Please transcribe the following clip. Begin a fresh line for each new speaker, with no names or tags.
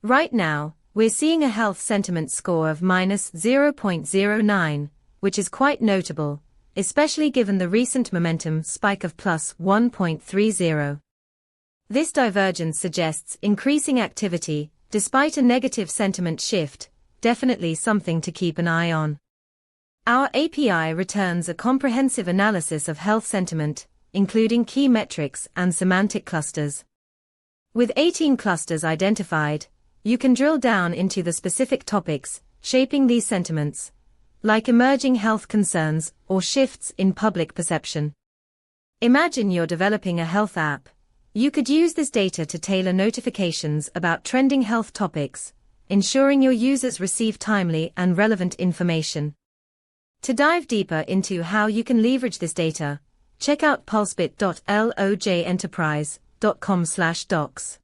Right now, we're seeing a health sentiment score of -0.09, which is quite notable, especially given the recent momentum spike of +1.30. This divergence suggests increasing activity, despite a negative sentiment shift, definitely something to keep an eye on. Our API returns a comprehensive analysis of health sentiment, including key metrics and semantic clusters. With 18 clusters identified, you can drill down into the specific topics shaping these sentiments, like emerging health concerns or shifts in public perception. Imagine you're developing a health app. You could use this data to tailor notifications about trending health topics, ensuring your users receive timely and relevant information. To dive deeper into how you can leverage this data, check out pulsebit.lojenterprise.com/docs.